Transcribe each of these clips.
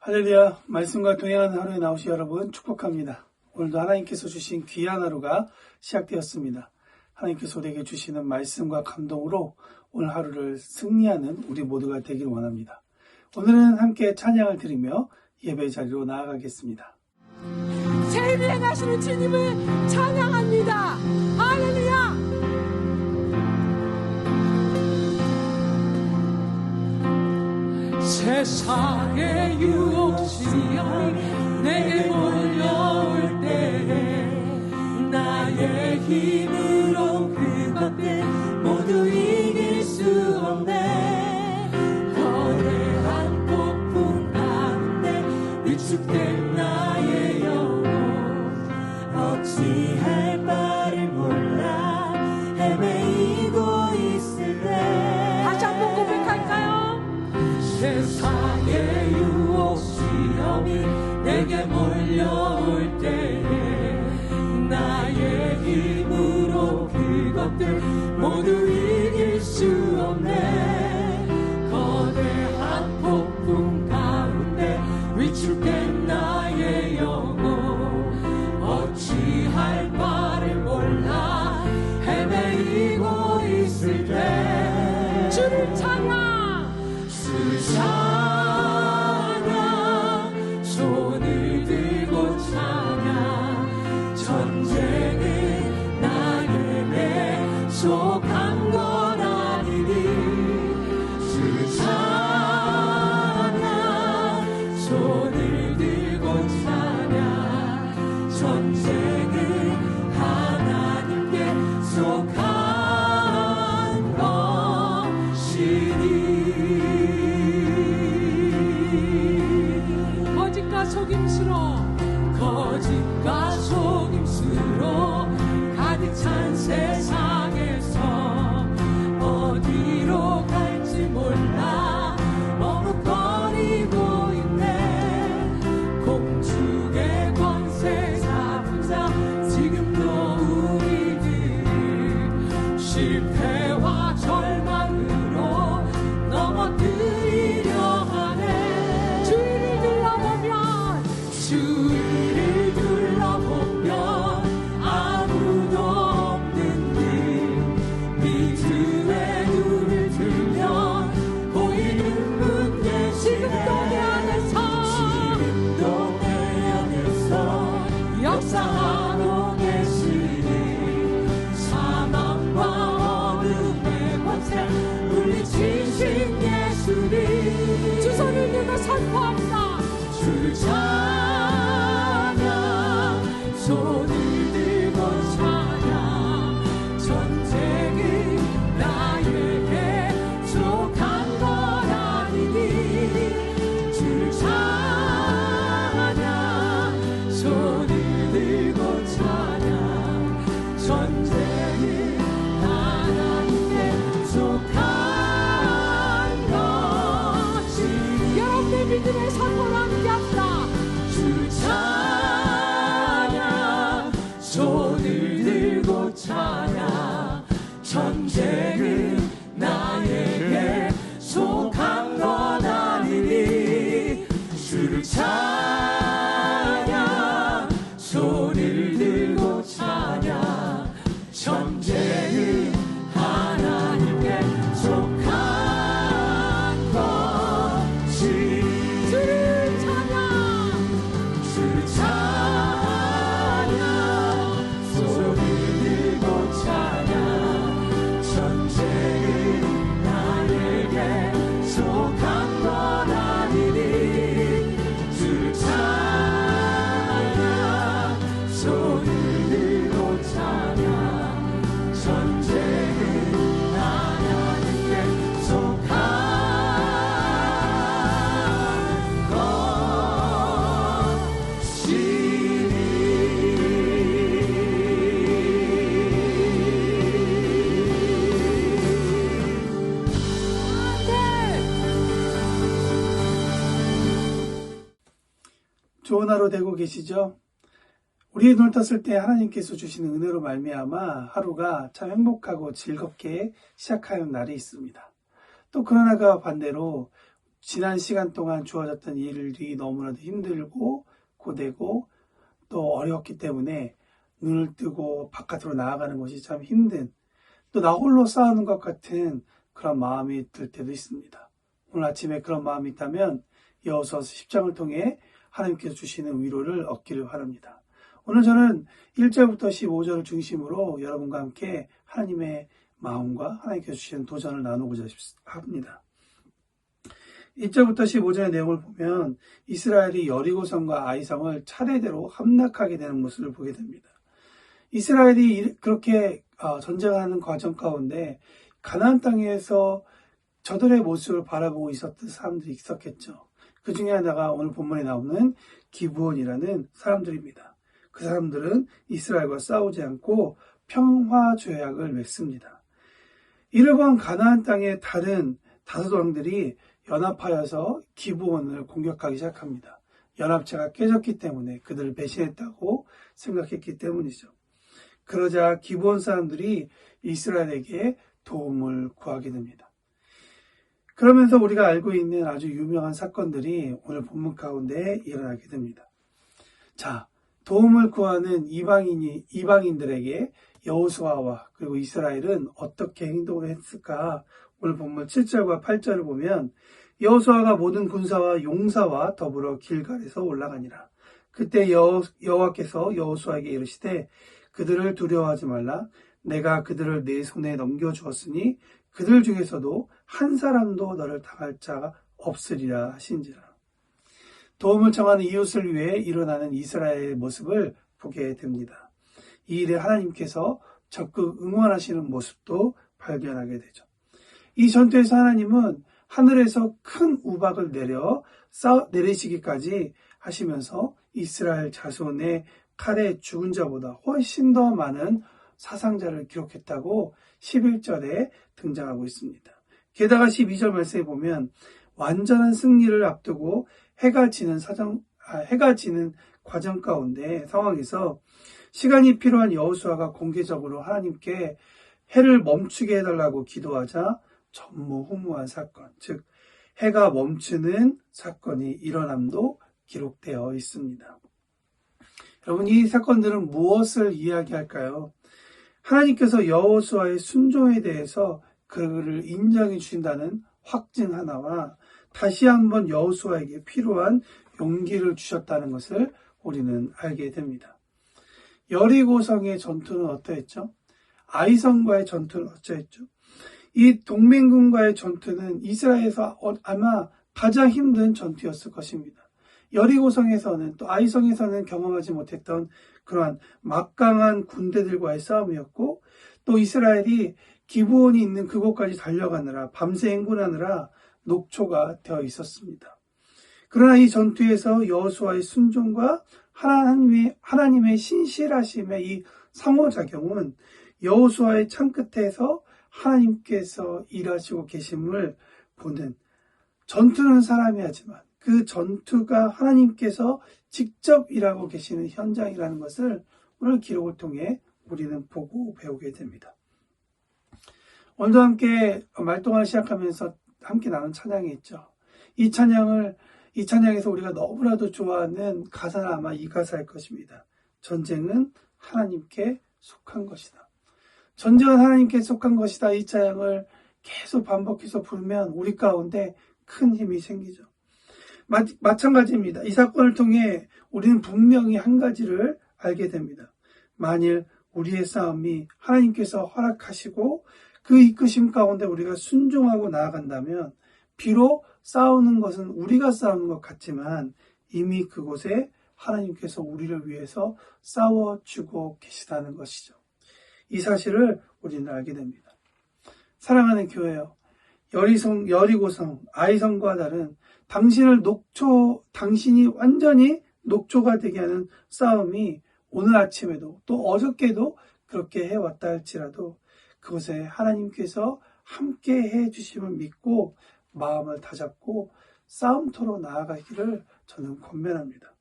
할렐루야, 말씀과 동행하는 하루에 나오신 여러분 축복합니다. 오늘도 하나님께서 주신 귀한 하루가 시작되었습니다. 하나님께서 우리에게 주시는 말씀과 감동으로 오늘 하루를 승리하는 우리 모두가 되길 원합니다. 오늘은 함께 찬양을 드리며 예배 자리로 나아가겠습니다. 제 일을 행하시는 주님을 찬양합니다. 할렐루야. 세상의 유혹 시험이 내게 몰려올 때에 나의 힘으로 그것들 모두 이길 수 없네. 거대한 폭풍 가운데 위축된 나의 영혼 어찌할 바를 몰라 헤매이고 있을 때 다시 한번 고백할까요? 세상의 유혹 시험이 내게 몰려올 때에 나의 힘으로 그것들 모두 이길 수 없네. 거대한 폭풍 가운데 위축된 나의 영혼 어찌할 바를 몰라 헤매이고 있을 때 주를 찬양 찬양 손을 들고 찬양 전쟁은 나에게 속한 것 아니니 주 찬양 손을 들고 찬양 전쟁은 하나님께 속한 것이니 거짓과 속임수로 가득 찬 세상에서 어디로 갈지 몰라 머뭇거리고 있네. 공중의 권세 잡은 자 지금도 우리들 실패와 절망으로 넘어뜨리려 하네. 주위를 둘러보면 주위를 둘러보면 아무도 없는 길 미주의 눈을 들면 보이는 분 계시네. 지금도 내 안에서 역사하고 계시니 사망과 어둠의 권세 물리치신 예수님 주 손을 들고 선포합니다. 주를 손을 들고 찬양 전쟁은 나에게 속한 것 아니니 주를 찬양 손을 들고 찬양 전쟁은 하나님께 속한 것이 여러분의 믿음의 선포를 함께 합니다. 주 찬양 손을 들고 찬양 전쟁은 나에게 속한 것 아니니 주를 찬양 손을 들고 찬양 전쟁은 하나님께 속한 것이 주를 찬양 주를 찬양 손을 들고 찬양 전쟁은 나에게 속한 것 아니니 주를 찬양 손을 들고 찬양 전쟁은 하나님께 속한 좋은 하루 되고 계시죠? 우리의 눈을 떴을 때 하나님께서 주시는 은혜로 말미암아 하루가 참 행복하고 즐겁게 시작하는 날이 있습니다. 또 그러나가 반대로 지난 시간 동안 주어졌던 일들이 너무나도 힘들고 고되고 또 어려웠기 때문에 눈을 뜨고 바깥으로 나아가는 것이 참 힘든, 또 나 홀로 싸우는 것 같은 그런 마음이 들 때도 있습니다. 오늘 아침에 그런 마음이 있다면 여호수아서 10장을 통해 하나님께서 주시는 위로를 얻기를 바랍니다. 오늘 저는 1절부터 15절을 중심으로 여러분과 함께 하나님의 마음과 하나님께서 주시는 도전을 나누고자 합니다. 1절부터 15절의 내용을 보면 이스라엘이 여리고성과 아이성을 차례대로 함락하게 되는 모습을 보게 됩니다. 이스라엘이 그렇게 전쟁하는 과정 가운데 가나안 땅에서 저들의 모습을 바라보고 있었던 사람들이 있었겠죠. 그 중에 하나가 오늘 본문에 나오는 기브온이라는 사람들입니다. 그 사람들은 이스라엘과 싸우지 않고 평화 조약을 맺습니다. 이를 본 가나안 땅의 다른 다섯 왕들이 연합하여서 기브온을 공격하기 시작합니다. 연합체가 깨졌기 때문에 그들을 배신했다고 생각했기 때문이죠. 그러자 기브온 사람들이 이스라엘에게 도움을 구하게 됩니다. 그러면서 우리가 알고 있는 아주 유명한 사건들이 오늘 본문 가운데 일어나게 됩니다. 자, 도움을 구하는 이방인들에게 여호수아와 그리고 이스라엘은 어떻게 행동을 했을까? 오늘 본문 7절과 8절을 보면 여호수아가 모든 군사와 용사와 더불어 길갈에서 올라가니라. 그때 여호와께서 여호수아에게 이르시되 그들을 두려워하지 말라. 내가 그들을 내 손에 넘겨주었으니 그들 중에서도 한 사람도 너를 당할 자가 없으리라 하신지라. 도움을 청하는 이웃을 위해 일어나는 이스라엘의 모습을 보게 됩니다. 이 일에 하나님께서 적극 응원하시는 모습도 발견하게 되죠. 이 전투에서 하나님은 하늘에서 큰 우박을 내리시기까지 하시면서 이스라엘 자손의 칼에 죽은 자보다 훨씬 더 많은 사상자를 기록했다고 11절에 등장하고 있습니다. 게다가 12절 말씀에 보면 완전한 승리를 앞두고 해가 지는 과정 가운데 상황에서 시간이 필요한 여호수아가 공개적으로 하나님께 해를 멈추게 해달라고 기도하자 전무후무한 사건, 즉 해가 멈추는 사건이 일어남도 기록되어 있습니다. 여러분, 이 사건들은 무엇을 이야기할까요? 하나님께서 여호수아의 순종에 대해서 그를 인정해 주신다는 확증 하나와 다시 한번 여호수아에게 필요한 용기를 주셨다는 것을 우리는 알게 됩니다. 여리고성의 전투는 어떠했죠? 아이성과의 전투는 어쩌했죠? 이 동맹군과의 전투는 이스라엘에서 아마 가장 힘든 전투였을 것입니다. 여리고성에서는 또 아이성에서는 경험하지 못했던 그러한 막강한 군대들과의 싸움이었고, 또 이스라엘이 기브온이 있는 그곳까지 달려가느라 밤새 행군하느라 녹초가 되어 있었습니다. 그러나 이 전투에서 여호수아의 순종과 하나님의 신실하심의 이 상호작용은 여호수아의 창 끝에서 하나님께서 일하시고 계심을 보는, 전투는 사람이 하지만 그 전투가 하나님께서 직접 일하고 계시는 현장이라는 것을 오늘 기록을 통해 우리는 보고 배우게 됩니다. 오늘도 함께 말동을 시작하면서 함께 나눈 찬양이 있죠. 이 찬양에서 우리가 너무나도 좋아하는 가사는 아마 이 가사일 것입니다. 전쟁은 하나님께 속한 것이다. 전쟁은 하나님께 속한 것이다. 이 찬양을 계속 반복해서 부르면 우리 가운데 큰 힘이 생기죠. 마찬가지입니다. 이 사건을 통해 우리는 분명히 한 가지를 알게 됩니다. 만일 우리의 싸움이 하나님께서 허락하시고 그 이끄심 가운데 우리가 순종하고 나아간다면 비록 싸우는 것은 우리가 싸우는 것 같지만 이미 그곳에 하나님께서 우리를 위해서 싸워주고 계시다는 것이죠. 이 사실을 우리는 알게 됩니다. 사랑하는 교회요, 여리고성, 아이성과 다른 당신이 완전히 녹초가 되게 하는 싸움이 오늘 아침에도 또 어저께도 그렇게 해왔다 할지라도 그것에 하나님께서 함께 해주심을 믿고 마음을 다잡고 싸움터로 나아가기를 저는 권면합니다.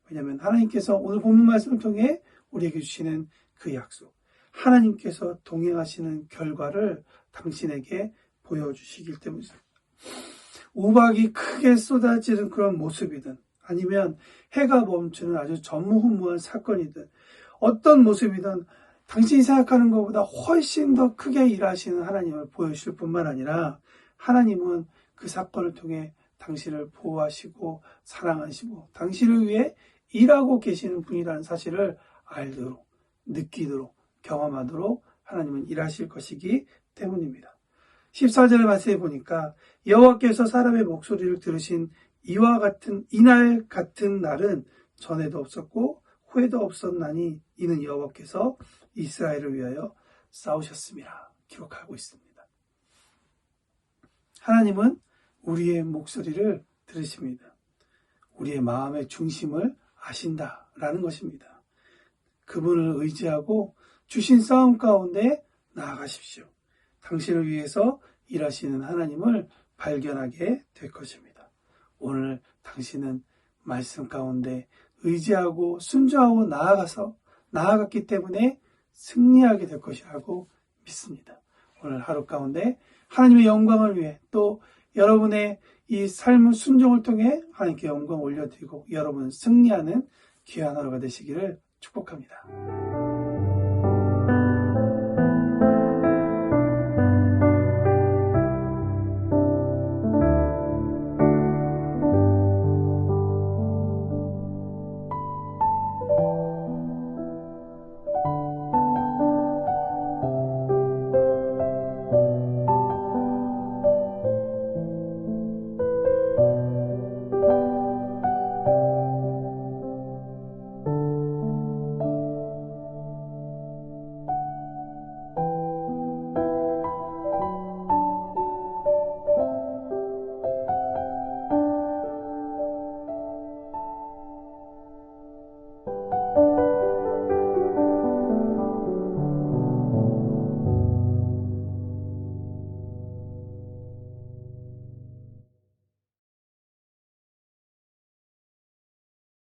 왜냐하면 하나님께서 오늘 본문 말씀을 통해 우리에게 주시는 그 약속, 하나님께서 동행하시는 결과를 당신에게 보여주시기 때문입니다. 우박이 크게 쏟아지는 그런 모습이든 아니면 해가 멈추는 아주 전무후무한 사건이든 어떤 모습이든 당신이 생각하는 것보다 훨씬 더 크게 일하시는 하나님을 보여주실 뿐만 아니라 하나님은 그 사건을 통해 당신을 보호하시고 사랑하시고 당신을 위해 일하고 계시는 분이라는 사실을 알도록 느끼도록 경험하도록 하나님은 일하실 것이기 때문입니다. 14절의 말씀에 보니까 여호와께서 사람의 목소리를 들으신 이와 같은 이날 같은 날은 전에도 없었고 후에도 없었나니 이는 여호와께서 이스라엘을 위하여 싸우셨음이라 기록하고 있습니다. 하나님은 우리의 목소리를 들으십니다. 우리의 마음의 중심을 아신다라는 것입니다. 그분을 의지하고 주신 싸움 가운데 나아가십시오. 당신을 위해서 일하시는 하나님을 발견하게 될 것입니다. 오늘 당신은 말씀 가운데 의지하고 순종하고 나아갔기 때문에 승리하게 될 것이라고 믿습니다. 오늘 하루 가운데 하나님의 영광을 위해 또 여러분의 이 삶의 순종을 통해 하나님께 영광 올려드리고 여러분 승리하는 귀한 하루가 되시기를 축복합니다.